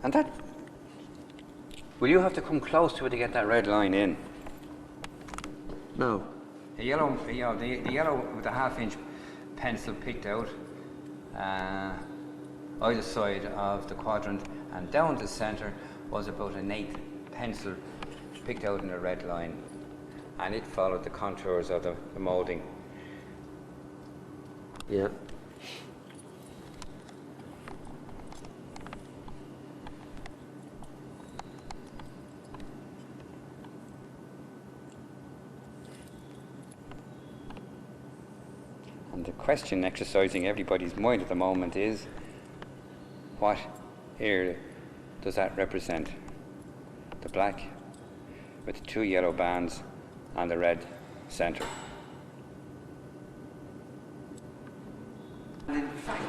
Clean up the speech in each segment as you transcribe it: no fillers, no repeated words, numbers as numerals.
And that, will you have to come close to it to get that red line in? No. The yellow, the yellow with the half-inch pencil picked out either side of the quadrant, and down the centre was about an 1/8 pencil picked out in a red line, and it followed the contours of the moulding. Yeah. And the question exercising everybody's mind at the moment is, what area does that represent? The black with the 2 yellow bands and the red centre. And in fact,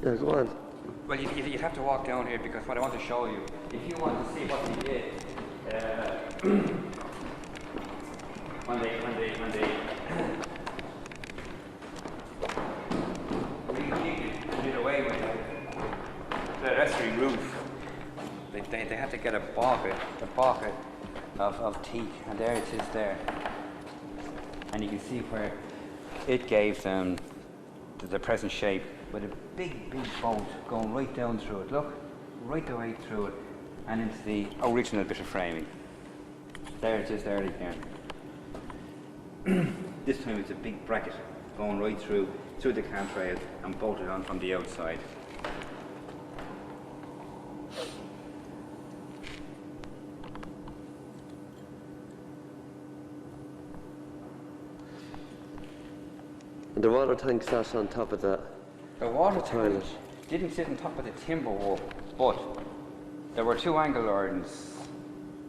Yeah, go on. well, you'd have to walk down here, because what I want to show you, if you want to see what they did, when they did away with the vestry roof, they had to get a bucket of teak, and there it is there. And you can see where it gave them the present shape, with a big bolt going right down through it. Look, right the way through it, and into the original bit of framing. There it is there again. This time it's a big bracket going right through the cantrail and bolted on from the outside. And the water tank sat on top of that. The water toilet didn't sit on top of the timber wall, but there were 2 angle irons,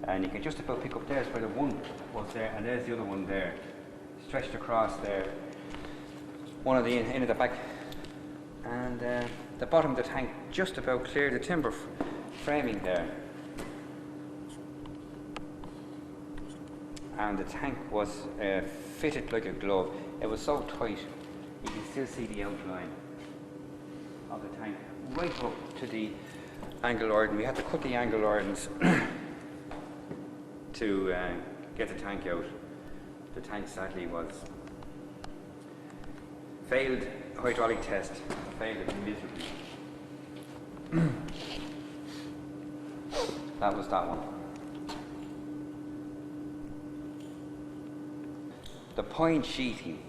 and you can just about pick up there's where the one was there, and there's the other one there, stretched across there. One of the end of the back, and the bottom of the tank just about cleared the timber framing there. And the tank was fitted like a glove. It was so tight, you can still see the outline of the tank right up to the angle iron. We had to cut the angle irons to get the tank out. The tank sadly was failed hydraulic test, failed it miserably. That was that one. The point sheeting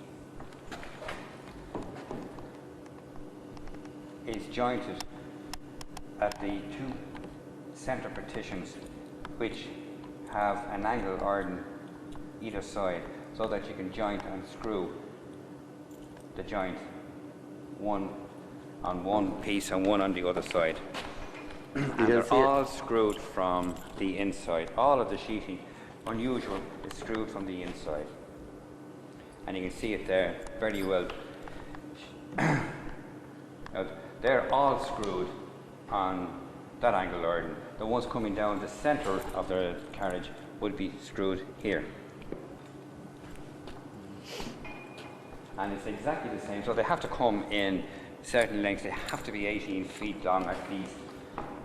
is jointed at the 2 centre partitions, which have an angle iron either side, so that you can joint and screw the joint, one on one piece and one on the other side. And they're all screwed from the inside. All of the sheeting, unusual, is screwed from the inside. And you can see it there very well. Now, they're all screwed on that angle iron. The ones coming down the centre of the carriage would be screwed here. And it's exactly the same. So they have to come in certain lengths. They have to be 18 feet long at least.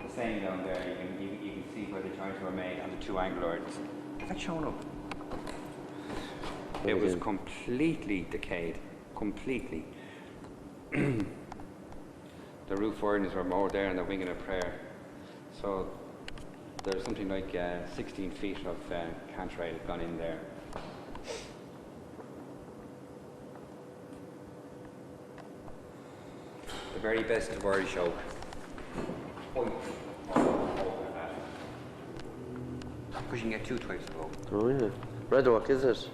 The same down there. You can see where the joints were made on the 2 angle irons. Is that showing up? It was completely decayed. Completely. The roof irons were more there in the wing of a prayer. So there's something like 16 feet of cantrail gone in there. The very best of Irish oak. Because you can get 2 types of oak. Oh yeah. Red oak, is it?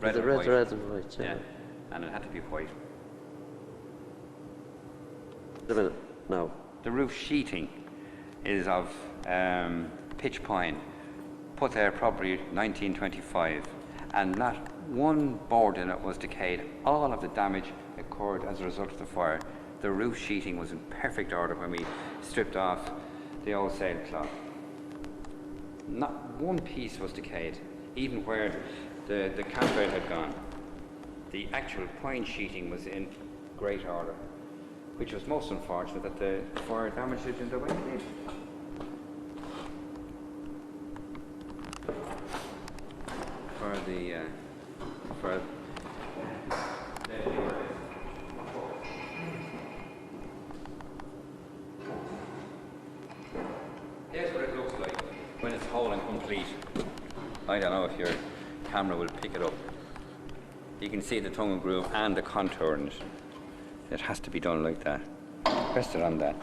Red and white. Red and white, yeah. And it had to be white. Wait a minute, now. The roof sheeting is of pitch pine, put there probably 1925, and not one board in it was decayed. All of the damage occurred as a result of the fire. The roof sheeting was in perfect order when we stripped off the old sailcloth. Not one piece was decayed, even where the cantrail had gone. The actual point sheeting was in great order. which was most unfortunate that the fire damaged it in the way it did. Here's what it looks like when it's whole and complete. I don't know if your camera will pick it up. You can see the tongue and groove and the contour in it. It has to be done like that. Press it on that.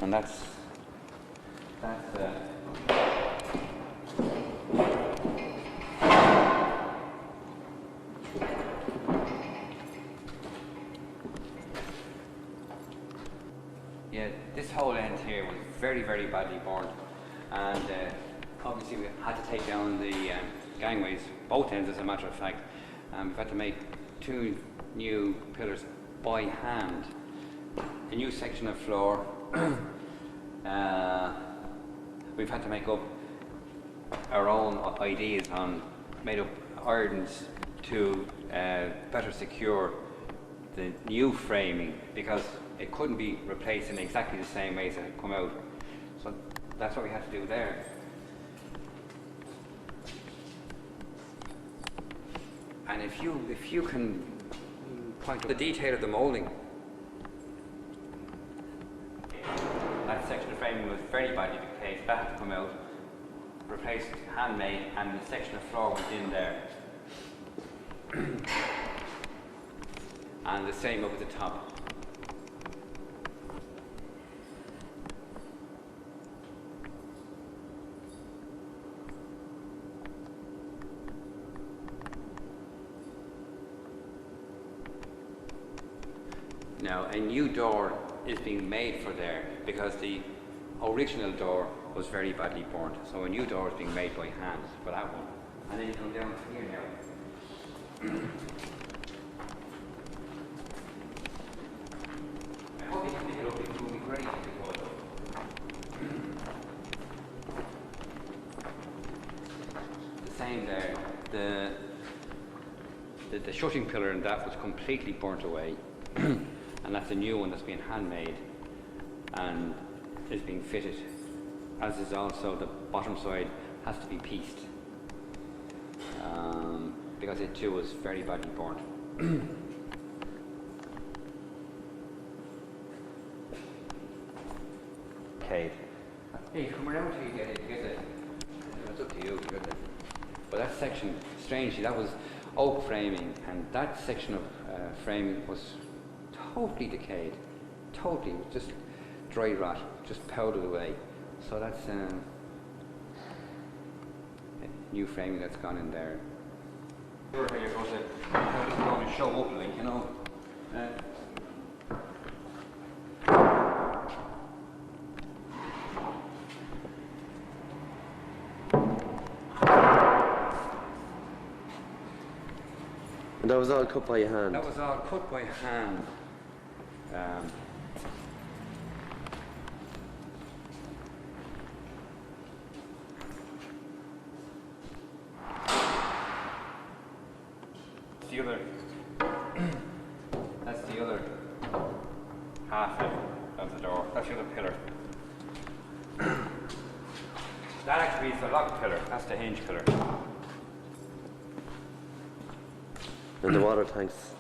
And that's yeah, this whole end here was very, very badly burnt, and obviously we had to take down the gangways, both ends as a matter of fact. We've had to make 2 new pillars by hand, a new section of floor. We've had to make up our own ideas on made up irdens to better secure the new framing, because it couldn't be replaced in exactly the same way as it had come out. So that's what we had to do there. And if you can point to the detail of the moulding, that section of framing was very badly decayed. That had to come out, replaced, handmade, and the section of floor went in there. And the same up at the top. Now, a new door is being made for there because the original door was very badly burnt. So a new door is being made by hand for that one. And then you come down here now. I hope you can pick it up, it will be great if it was. The same there. The shutting pillar and that was completely burnt away. And that's a new one that's being handmade and is being fitted, as is also the bottom side has to be pieced because it too was very badly burnt. Okay. Hey, come around till you get it. It's up to you. But that section, strangely, that was oak framing, and that section of framing was totally decayed, totally, just dry rot, just powdered away. So that's new framing that's gone in there. Sure, how you're going to show up, like, you know. And that was all cut by hand? That was all cut by hand. That's the other half of the door. That's the other pillar. That actually is the lock pillar. That's the hinge pillar. And the water tanks?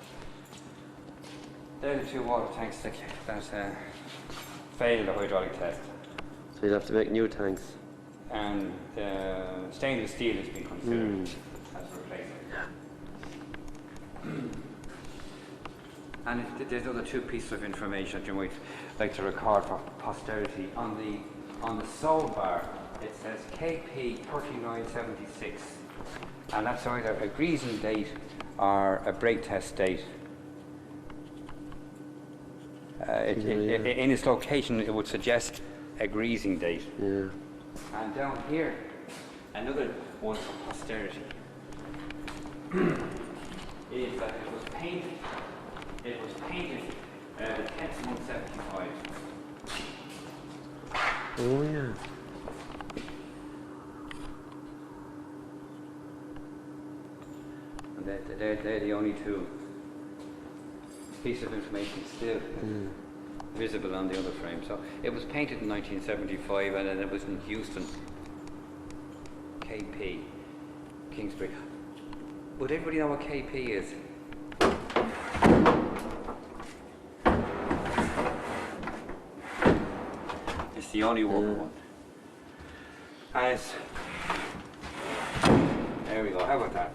They're the 2 water tanks that failed the hydraulic test. So you'll have to make new tanks? And stainless steel has been considered as a replacement. And there's other 2 pieces of information that you might like to record for posterity. On the sole bar, it says KP 3976, and that's either a greasing date or a brake test date. In its location, it would suggest a greasing date. Yeah. And down here, another one for posterity is that it was painted. It was painted the 10th month 75. Oh yeah. And they're the only two pieces of information still visible on the other frame. So it was painted in 1975 and then it was in Houston, KP, Kingsbury. Would everybody know what KP is? It's the only one. And it's, there we go, how about that?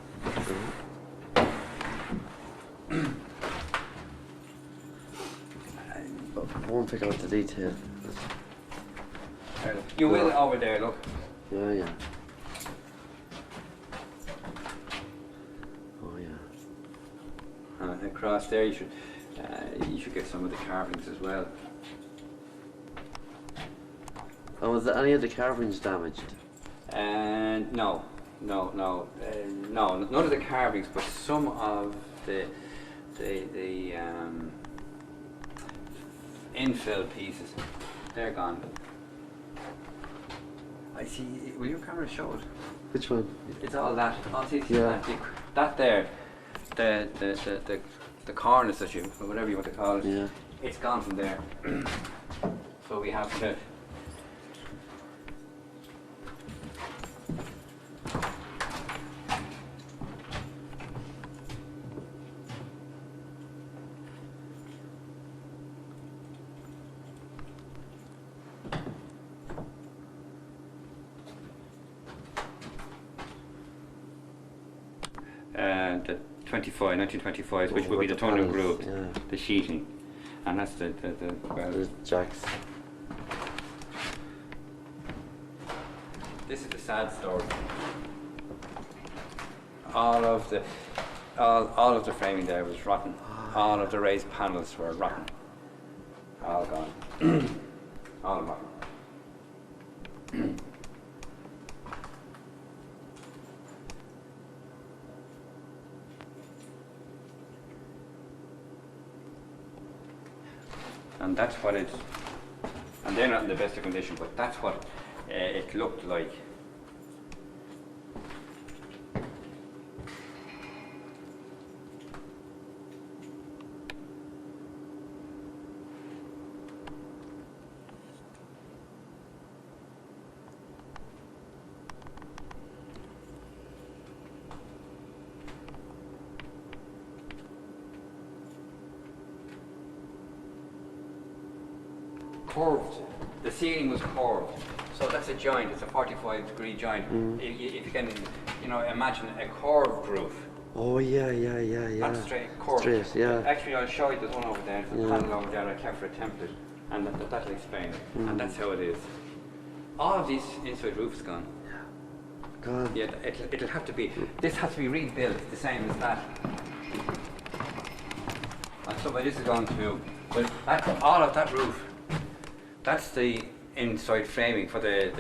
I won't pick out the detail. You will over there, look. Yeah, yeah. Oh, yeah. And across there you should get some of the carvings as well. And was any of the carvings damaged? And no, none of the carvings, but some of the infill pieces, they're gone. I see. Will your camera show it? Which one? It's all that. Yeah. That there, the cornice that you, or whatever you want to call it. Yeah. It's gone from there. So we have to. The 1925s, which will be the tunnel groove, the sheeting, and that's the jacks. This is the sad story. All of the framing there was rotten. All of the raised panels were rotten. All gone. All rotten. And that's what it, and they're not in the best of condition, but that's what it looked like. Curved. The ceiling was curved, so that's a joint. It's a 45-degree joint. If you can, imagine a curved roof. Oh yeah. Not straight, curved. Straight, yeah. Actually, I'll show you. There's one over there. There's a panel over there I kept for a template, and that'll explain it. And that's how it is. All of these inside roofs gone. Gone. Yeah, it'll have to be. This has to be rebuilt the same as that. And so this is going to. But all of that roof. That's the inside framing for the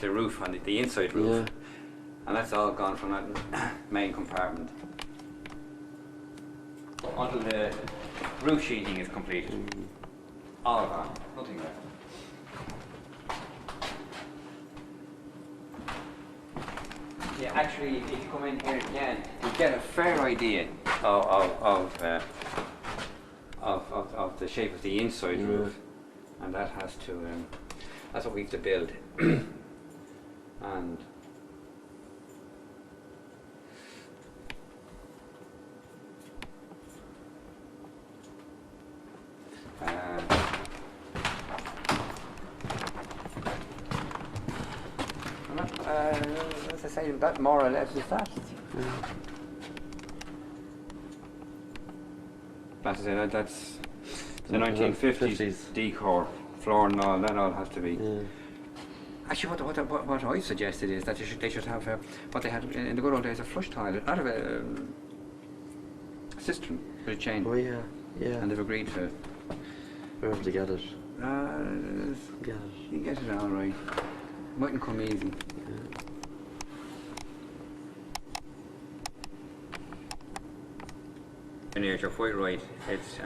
roof and the inside roof. Yeah. And that's all gone from that main compartment. Until the roof sheeting is completed. All gone, nothing left. Yeah, actually, if you come in here again, you get a fair idea of the shape of the inside roof. And that has to, that's what we have to build. And as I say, that more or less is that. That's the 1950s decor, floor and all, that all has to be. Yeah. Actually, what I suggested is that they should have what they had in the good old days, a flush toilet, out of a cistern with a chain. Oh yeah. And they've agreed to it. Where have to get it? Get it. You get it all right. Mightn't come easy. Yeah. And you're quite right. It's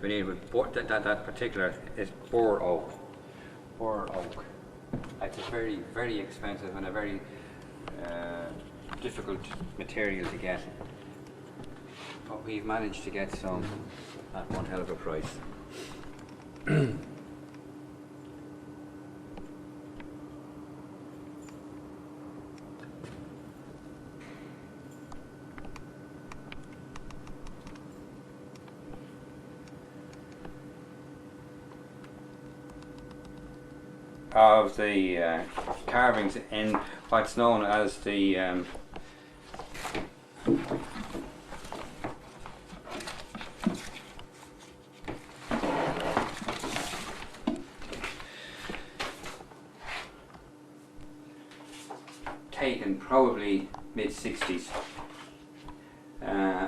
veneered with that particular is boar oak. Boar oak. It's very, very expensive and a very difficult material to get, but we've managed to get some at one hell of a price. Of the carvings in what's known as the taken probably mid-60s,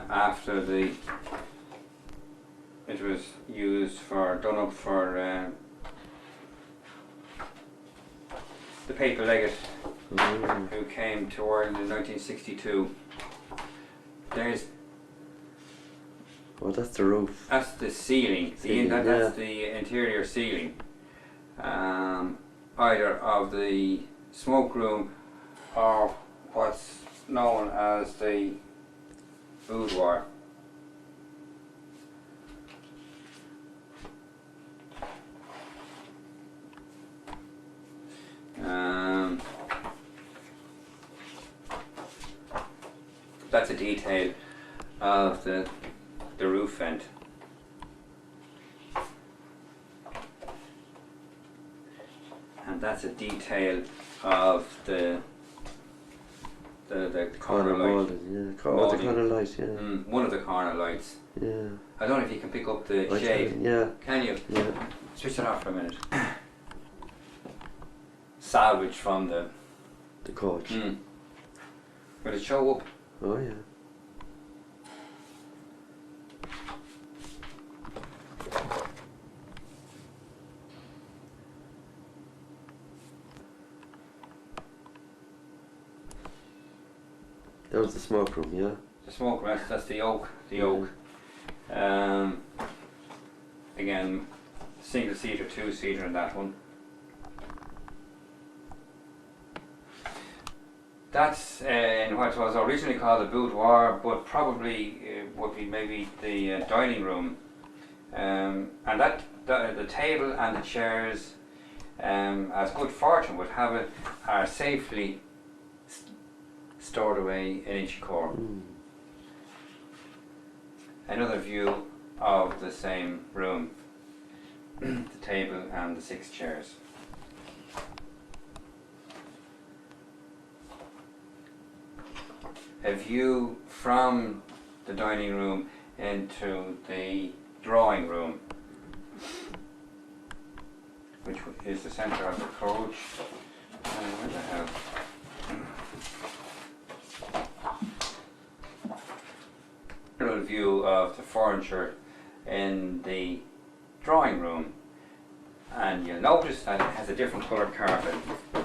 after it was used for, done up for the paper legate who came to Ireland in 1962. There's Oh, that's the roof. That's the ceiling. That's the interior ceiling, either of the smoke room or what's known as the boudoir. That's a detail of the roof vent. And that's a detail of the corner light. Oh, the corner light, yeah. One of the corner lights. Yeah. I don't know if you can pick up the shade. Yeah. Can you? Yeah. Switch it off for a minute. Salvage from the coach. Will it show up? Oh, yeah. That was the smoke room, yeah? The smoke room, that's the oak. Oak. Again, single seater, two seater in that one. That's in what was originally called the boudoir, but probably would be maybe the dining room. And that the table and the chairs, as good fortune would have it, are safely stored away in Inchicore. Another view of the same room, the table and the 6 chairs. A view from the dining room into the drawing room, which is the centre of the coach. Where the hell? A little view of the furniture in the drawing room, and you'll notice that it has a different coloured carpet.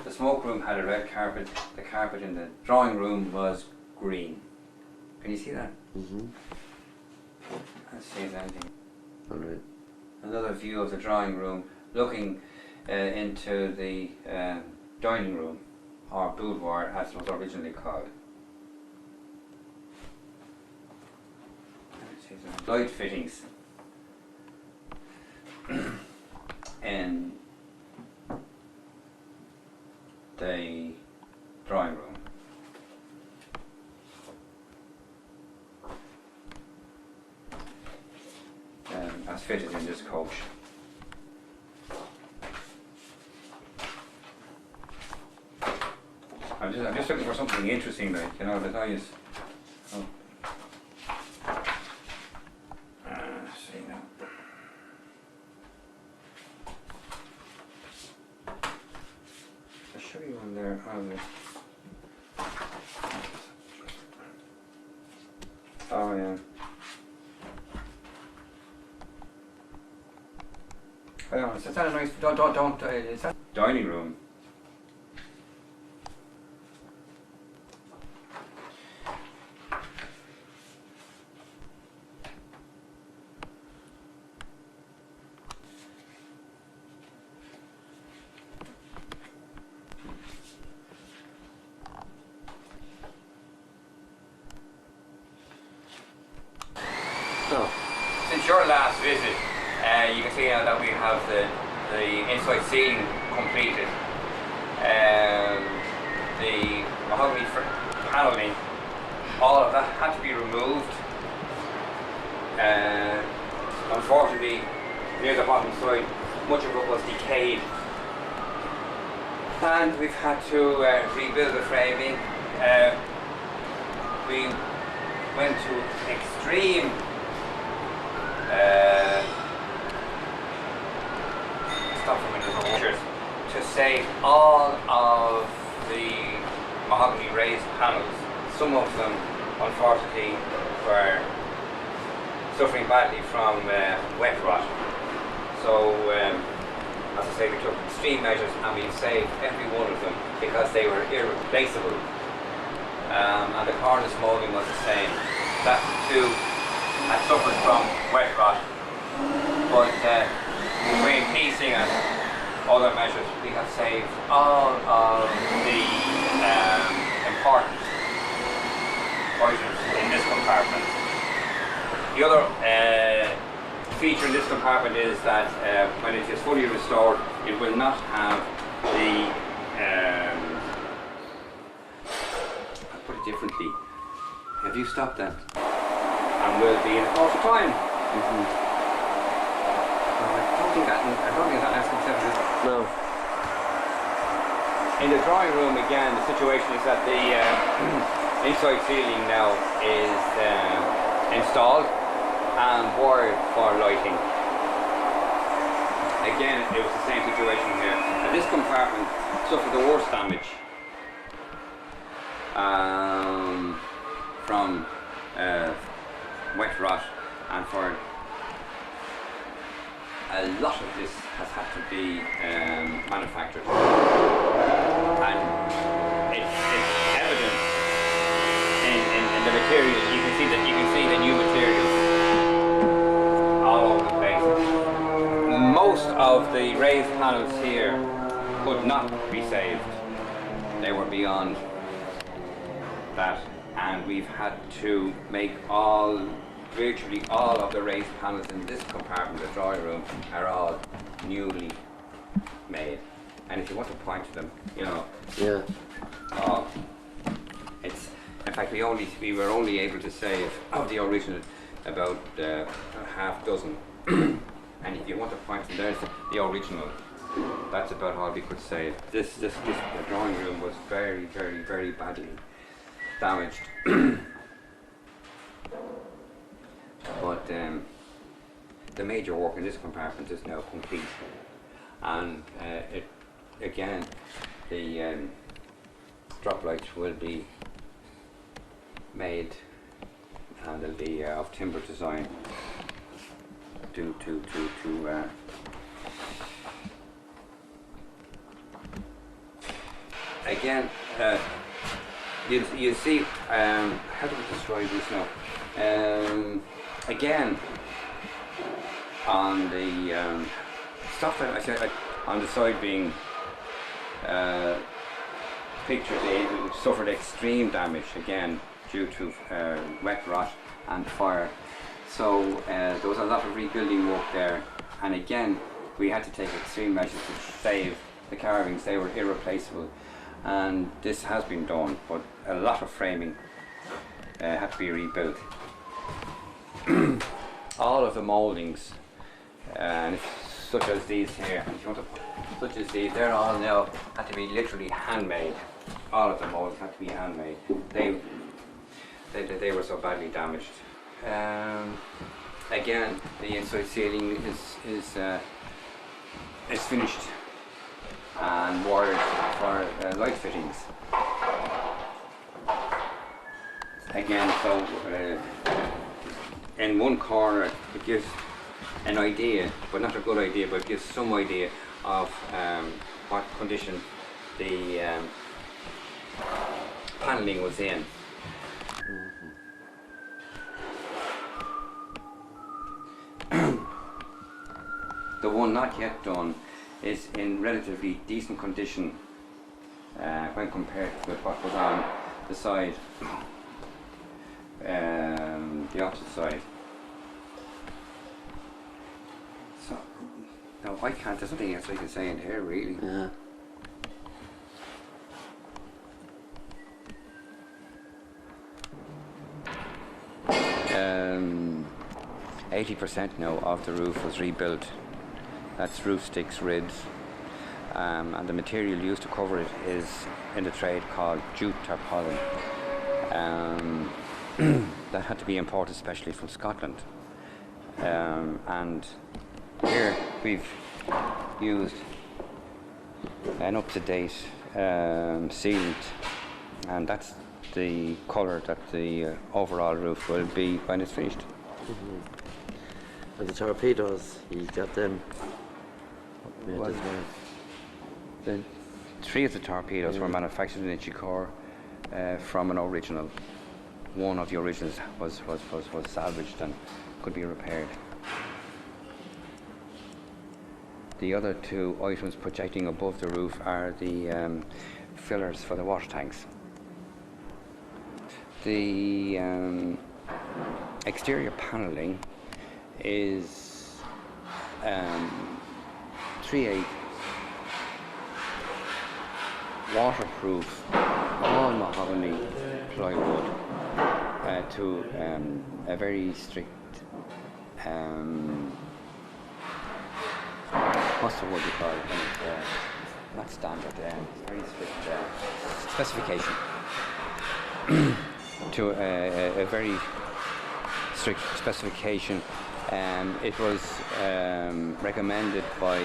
The smoke room had a red carpet, the carpet in the drawing room was green. Can you see that? Let's see if anything. Alright. Another view of the drawing room looking into the dining room, or boudoir as it was originally called. Let's see, light fittings in the drawing room. As fitted in this coach. I'm just looking for something interesting, like, you know, the guy is. Oh. Let's see now. I'll show you one there. Oh yeah. Is that a nice? Don't. Is that dining room? your last visit, you can see now that we have the inside ceiling completed. The mahogany paneling, all of that had to be removed. Unfortunately, near the bottom side, much of it was decayed, and we've had to rebuild the framing. We went to extreme to save all of the mahogany raised panels. Some of them, unfortunately, were suffering badly from wet rot. So, as I say, we took extreme measures and we saved every one of them because they were irreplaceable. And the cornice moulding was the same. That too had suffered from wet rot. But between piecing and other measures, we have saved all of the important items in this compartment. The other feature in this compartment is that when it is fully restored, it will not have the, I'll put it differently, have you stopped that? And will be in a course of time. I don't think that has considered it. No. In the drawing room, again, the situation is that the inside ceiling now is installed and wired for lighting. Again, it was the same situation here. And this compartment suffered the worst damage from wet rot, and for a lot of this has had to be manufactured, and it's evident in the materials. You can see the new materials all over the place. Most of the raised panels here could not be saved. They were beyond that, and we've had to make virtually all of the raised panels in this compartment, the drawing room, are all newly made. And if you want to point to them, you know, Yeah. it's, in fact, we were only able to save of the original about a half dozen. And if you want to point to them, there's the original. That's about all we could save. The drawing room was very, very, very badly damaged. But the major work in this compartment is now complete, and again the drop lights will be made, and they'll be of timber design to again you see how do we describe this now? Again, on the stuff that I said on the side being pictured, it suffered extreme damage again due to wet rot and fire. So there was a lot of rebuilding work there, and again we had to take extreme measures to save the carvings. They were irreplaceable, and this has been done, but a lot of framing had to be rebuilt. All of the mouldings, such as these here, if you want to, such as these, they're all now had to be literally handmade. All of the moulds had to be handmade. They were so badly damaged. Again, the inside ceiling is finished and wired for light fittings. Again, so in one corner it gives an idea, but not a good idea, but it gives some idea of what condition the panelling was in. The one not yet done is in relatively decent condition when compared with what was on the side, the opposite side. No, I can't. There's nothing else I can say in here, really. Yeah. 80% now of the roof was rebuilt. That's roof sticks, ribs, and the material used to cover it is in the trade called jute tarpaulin. That had to be imported especially from Scotland. And here we've used an up-to-date sealant, and that's the colour that the overall roof will be when it's finished. And the torpedoes, you got them made Well, as well. The 3 of the torpedoes were manufactured in Inchicore from an original. One of the originals was salvaged and could be repaired. The other 2 items projecting above the roof are the fillers for the water tanks. The exterior panelling is 3/8 waterproof, all mahogany plywood to a very strict what's the word you call it? Not standard, very strict specification. To a very strict specification. It was recommended by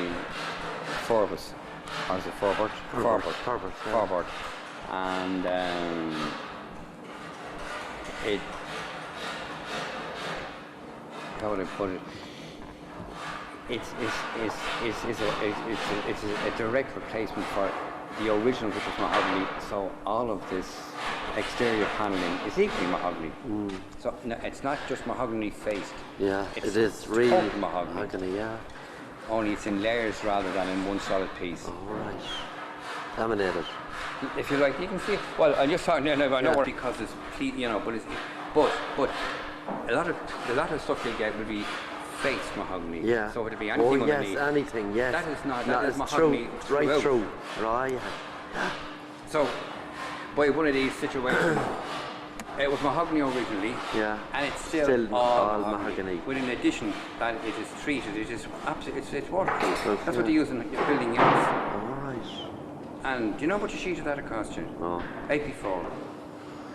Forbes, or is it Forbert? Forbert. And it, how would I put it? It's a direct replacement for the original, which was mahogany. So all of this exterior paneling is equally mahogany. So no, it's not just mahogany faced. Yeah, it's it is really total mahogany. yeah. Only it's in layers rather than in one solid piece. All right. Laminated. If you like, you can see it. Well, I'm just talking. I know because it's, but a lot of stuff you get would be faced mahogany. Yeah. So it'd be anything underneath. Yes, anything. Yes. That is not. No, That is it's mahogany true, right throughout. through. Right. Yeah. So, by one of these situations, it was mahogany originally, Yeah. and it's still all mahogany. With an addition that it is treated, it is absolutely, it's waterproof. Well, That's what they yeah. use in building units. All right. And do you know what a sheet of that cost you? No. 84.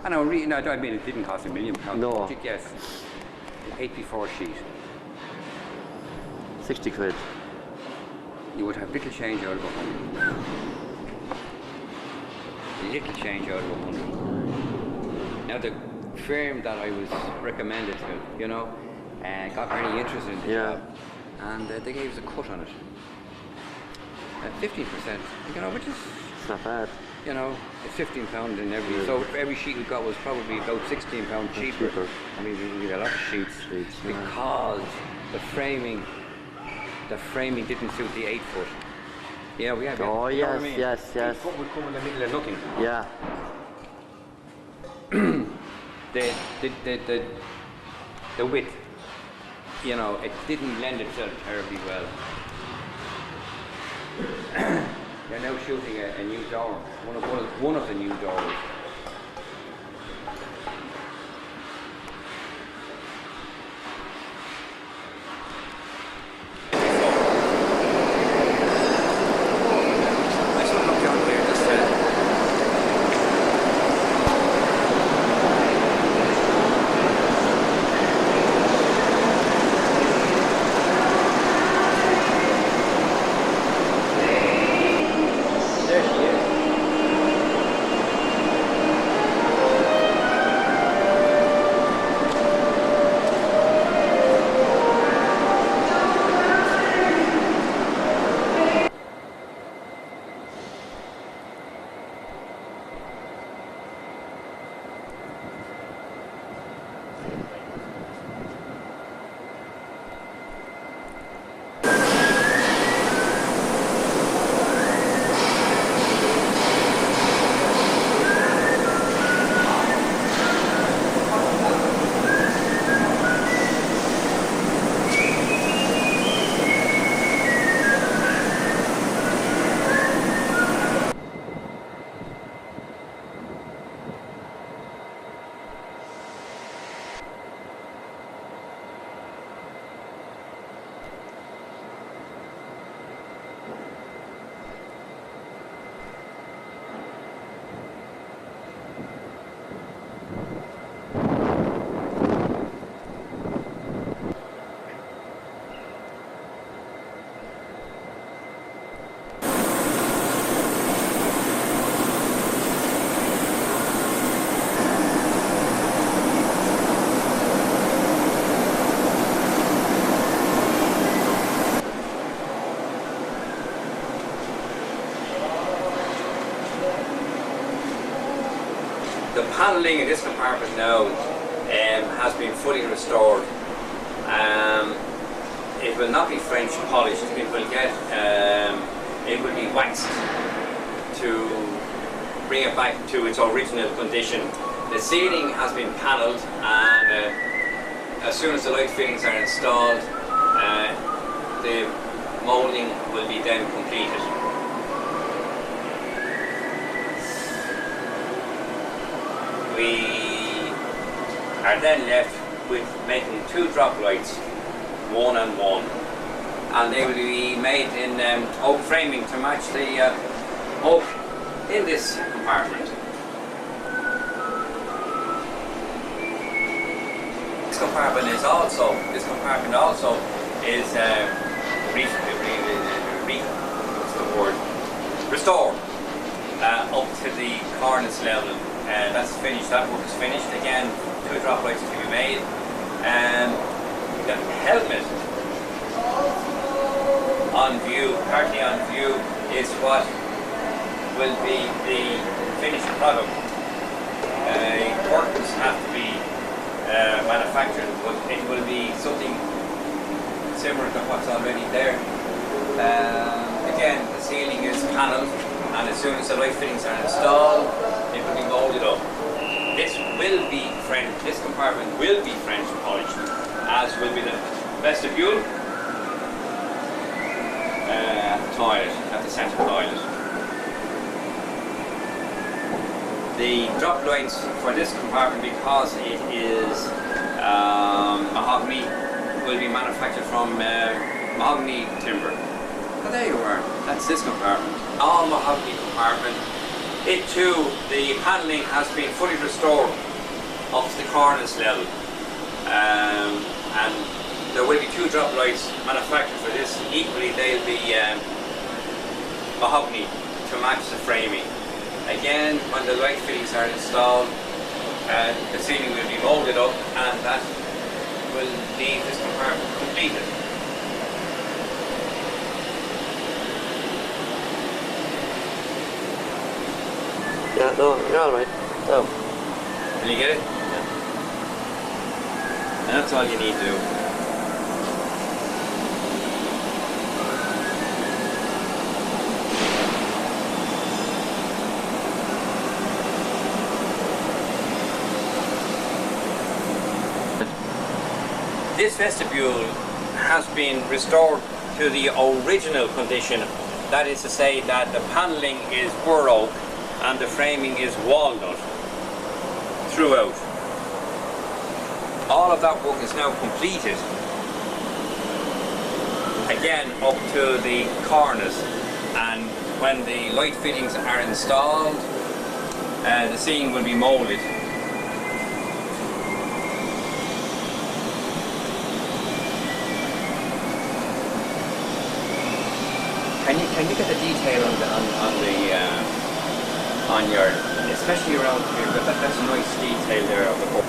I know, no, I mean it didn't cost £1 million. No. But you guess, 84 sheet. 60 quid. You would have little change out of 100. Little change out of 100. Now the firm that I was recommended to, got very interested in the job, and they gave us a cut on it. 15%, which is, It's not bad. it's £15 in every. So every sheet we got was probably about £16 cheaper. I mean, we had a lot of sheets because the framing didn't suit the 8 foot. Yeah, we had. Oh, you know what I yes, mean? yes, yes. 8 foot would come in the middle of nothing. Yeah. The width, it didn't lend itself terribly well. They're now shooting a new door, one of the new doors. I should look down there just There she is. The panelling in this compartment now has been fully restored. It will not be French polished. It will be waxed to bring it back to its original condition. The ceiling has been panelled, and as soon as the light fittings are installed, the moulding will be then completed. We are then left with making 2 drop lights, 1 and 1, and they will be made in oak framing to match the oak in this compartment. This compartment also is restored up to the cornice level. That's finished. That work is finished. Again, 2 drop lights to be made. The helmet on view, partly on view, is what will be the finished product. Curtains have to be manufactured, but it will be something similar to what's already there. Again, the ceiling is panelled, and as soon as the light fittings are installed, it will be moulded up. This compartment will be French polished, as will be the vestibule, at the centre toilet. The drop lights for this compartment, because it is mahogany, will be manufactured from mahogany timber. Oh, there you are. That's this compartment. All mahogany compartment. It too, the panelling has been fully restored up to the cornice level, and there will be 2 drop lights manufactured for this. Equally, they'll be mahogany to match the framing. Again, when the light fittings are installed, the ceiling will be moulded up, and that will leave this compartment completed. Yeah, no, you're alright. So. Can you get it? Yeah. And that's all you need to do. This vestibule has been restored to the original condition. That is to say that the panelling is bur oak and the framing is walnut throughout. All of that work is now completed. Again, up to the cornice, and when the light fittings are installed, the ceiling will be moulded. Can you get the detail on your, especially around here, but that's a nice detail there of the book.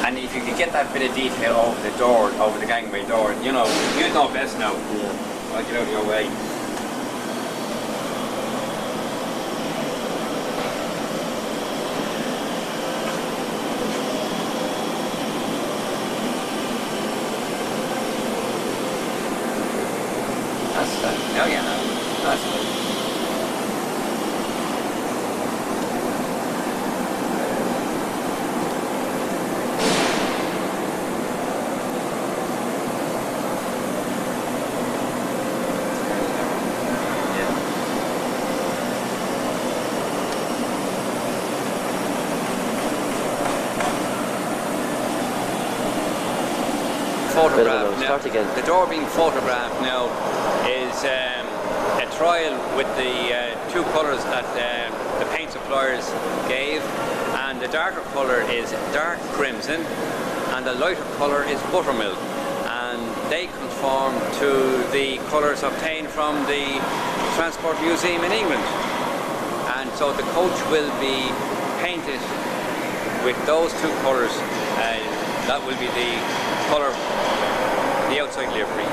And if you could get that bit of detail over the door, over the gangway door, you know, you'd know best now. Yeah. I'll get out of your way. That's that. Oh yeah, that's good. Photographed now. Start again. The door being photographed now is a trial with the 2 colours that the paint suppliers gave, and the darker colour is dark crimson and and the lighter colour is buttermilk, and they conform to the colours obtained from the Transport Museum in England. And so the coach will be painted with those two colours, and that will be the colour, the outside livery.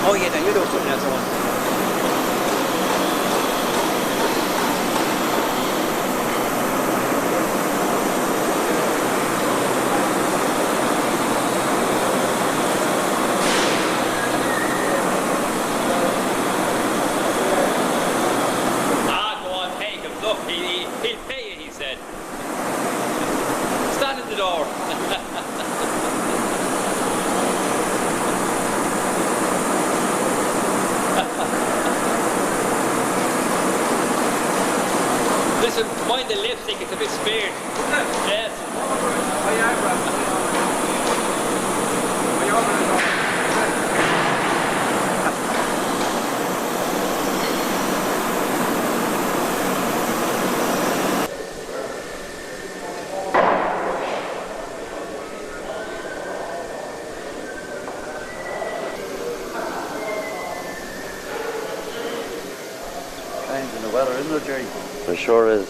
Oh yeah, now you know something else I want. Ah, go on, take him. Look, he'll pay you, he said. Stand at the door. Listen, mind the lipstick, it's a bit smeared. Yes. Change in the weather, isn't it, Jerry? It sure is.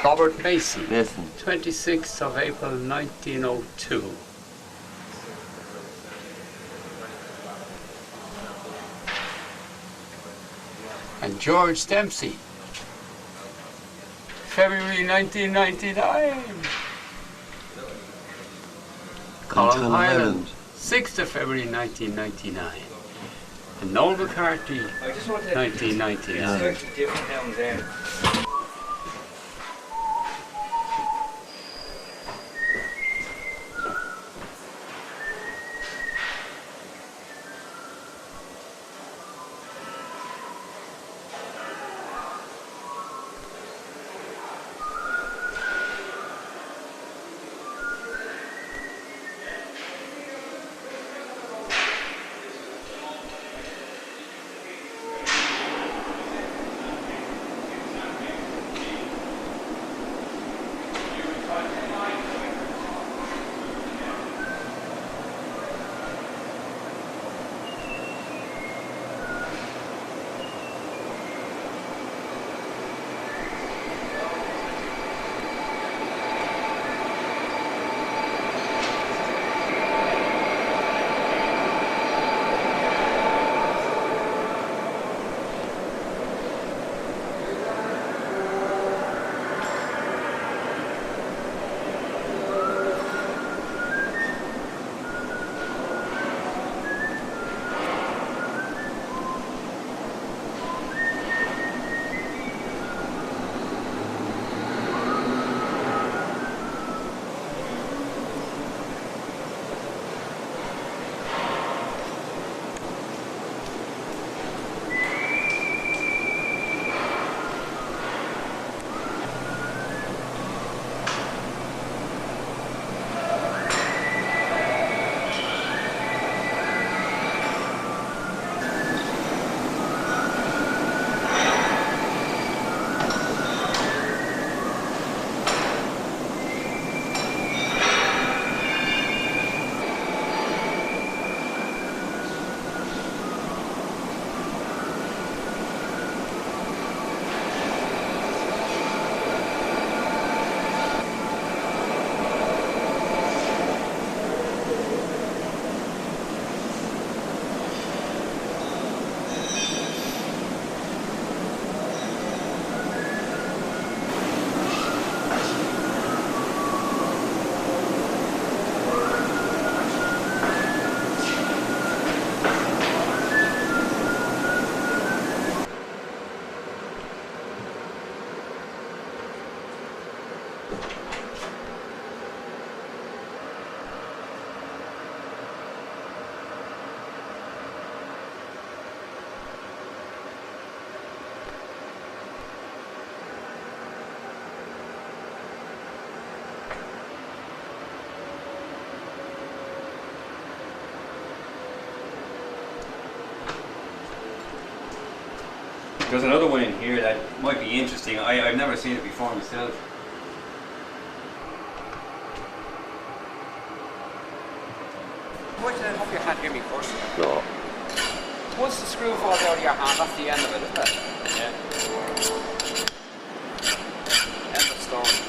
Robert Mason, Yes. 26th of April 1902. And George Dempsey, February 1999. Colin Highland, 6th of February 1999. And Noel McCarthy, I just want to 1999. slightly different down there. There's another one in here that might be interesting. I've never seen it before myself. Wait, I hope you can't hear me first. No. Once the screw falls out of your hand, that's the end of it, isn't it? Yeah. End of story.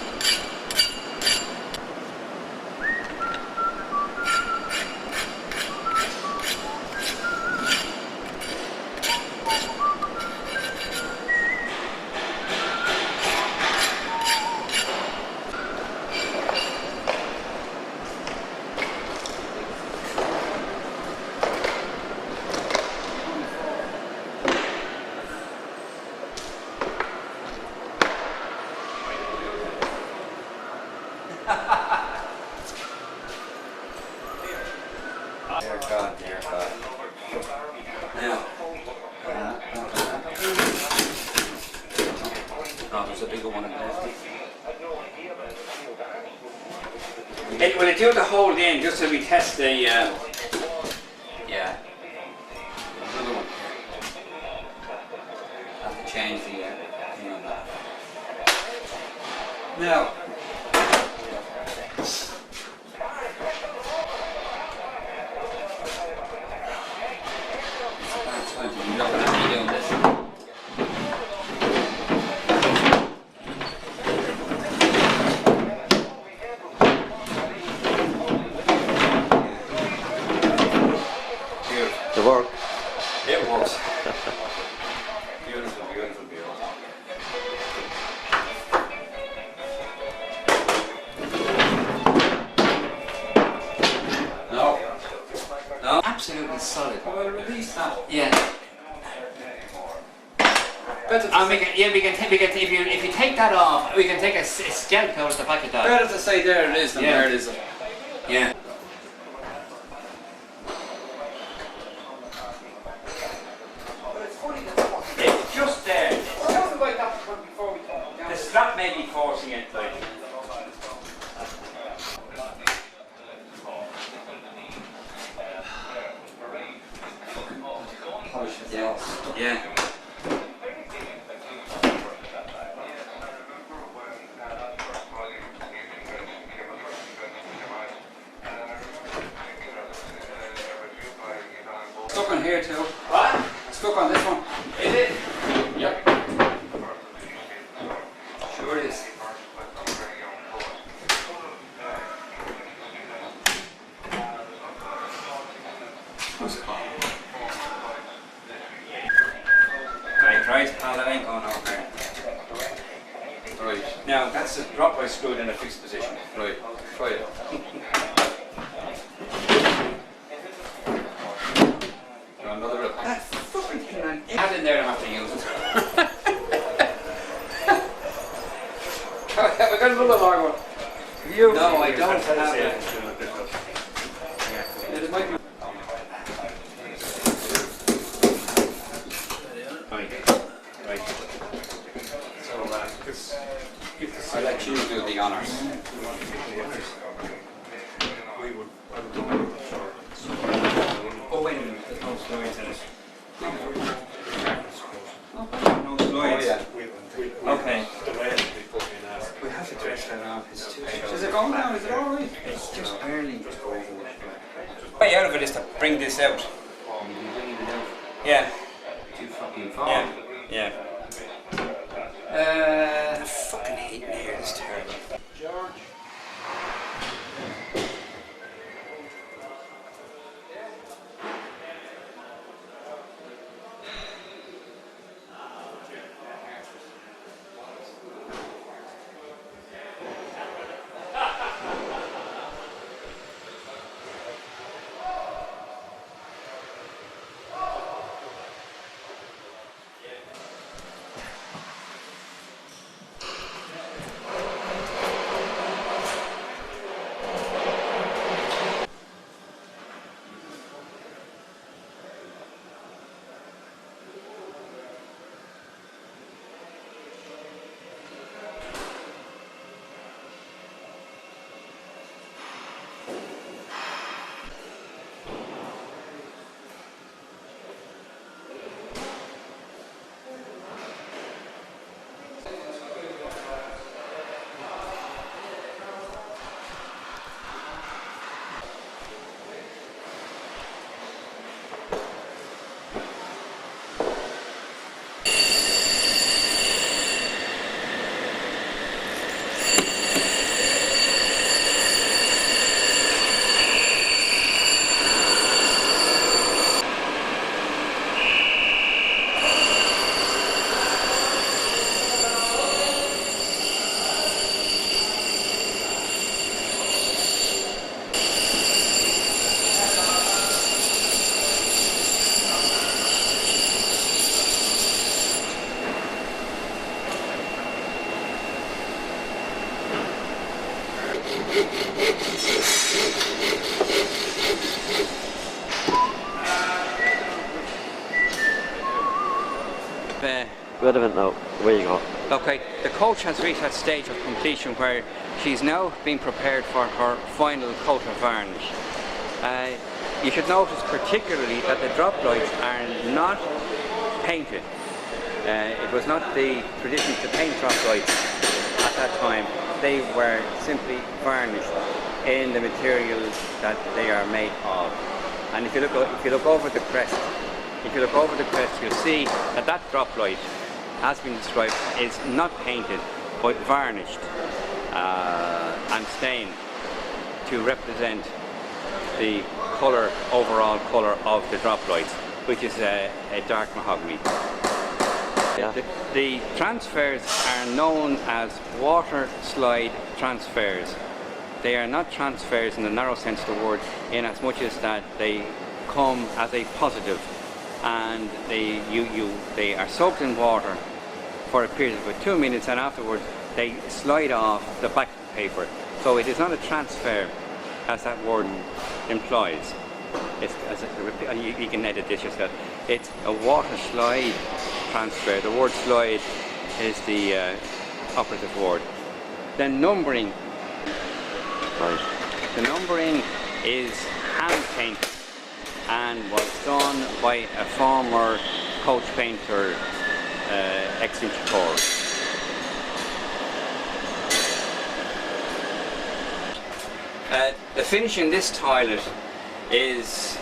Dear God, dear God. Now. Oh, there's a bigger one in there. Will it do the hold in just so we test the, yeah. Another one. Have to change the, thing on that. Now. You're not going to be doing this. The work. It works. Beautiful, beautiful, beautiful. No. No. Absolutely solid. Well, release that. Yeah. And if you take that off, we can take a scalpel out of the packet out. Better to say there it is than Yeah. there it isn't. Yeah. It's just there. The strap may be forcing it, like. Yeah. Stuck on here too. What? Stuck on this one. Is it? Yep. Sure it is. Right, Christ, pal, that ain't going over there. Right, Now, that's a drop by screw in a fixed position. right. Try it. Another rip. That fucking thing, man. Have it in there and I have to use it. Have I got another long one? You? No, I don't have it. It might be. Right. So, I'll let you do the honours. Oh, wait a minute, there's no slides in it. No slides. Okay. We have to dress that off. It's too short. Is it going down? Is it alright? It's just barely. The way out of it is to bring this out. Yeah. Too fucking far. Yeah. Yeah. The fucking heat in here is terrible. George. relevant now. Where you go. Okay, the coach has reached that stage of completion where she's now being prepared for her final coat of varnish. You should notice particularly that the drop lights are not painted. It was not the tradition to paint drop lights at that time. They were simply varnished in the materials that they are made of. And if you look over the crest, you'll see that that drop light has been described is not painted but varnished and stained to represent the overall colour of the drop lights, which is a dark mahogany. Yeah. The transfers are known as water slide transfers. They are not transfers in the narrow sense of the word, in as much as that they come as a positive, and they are soaked in water for a period of about 2 minutes, and afterwards they slide off the back paper. So it is not a transfer as that word implies. You can edit this yourself. It's a water slide transfer. The word slide is the operative word. Then numbering. Right. The numbering is hand painted and was done by a former coach painter, ex-Inchicore. The finish in this toilet is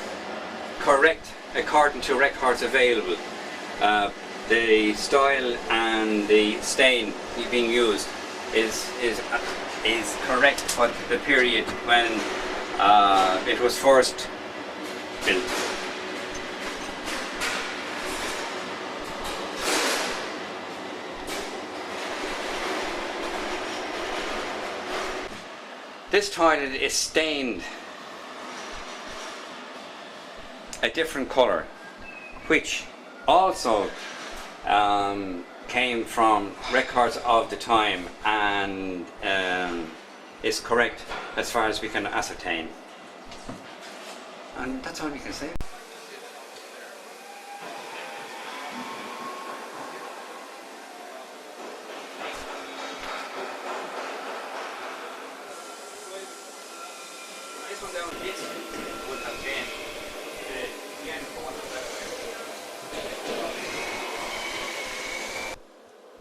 correct according to records available. The style and the stain being used is correct for the period when it was first built. This toilet is stained a different colour, which also came from records of the time and is correct as far as we can ascertain. And that's all we can say. This one down, this would have been the end for one of the.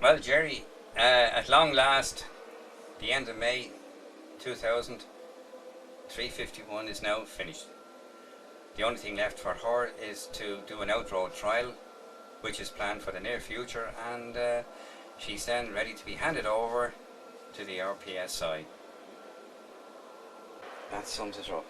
Well, Jerry, at long last, the end of May 2000, 351 is now finished. The only thing left for her is to do an out-road trial, which is planned for the near future, and she's then ready to be handed over to the RPSI. That sums it up.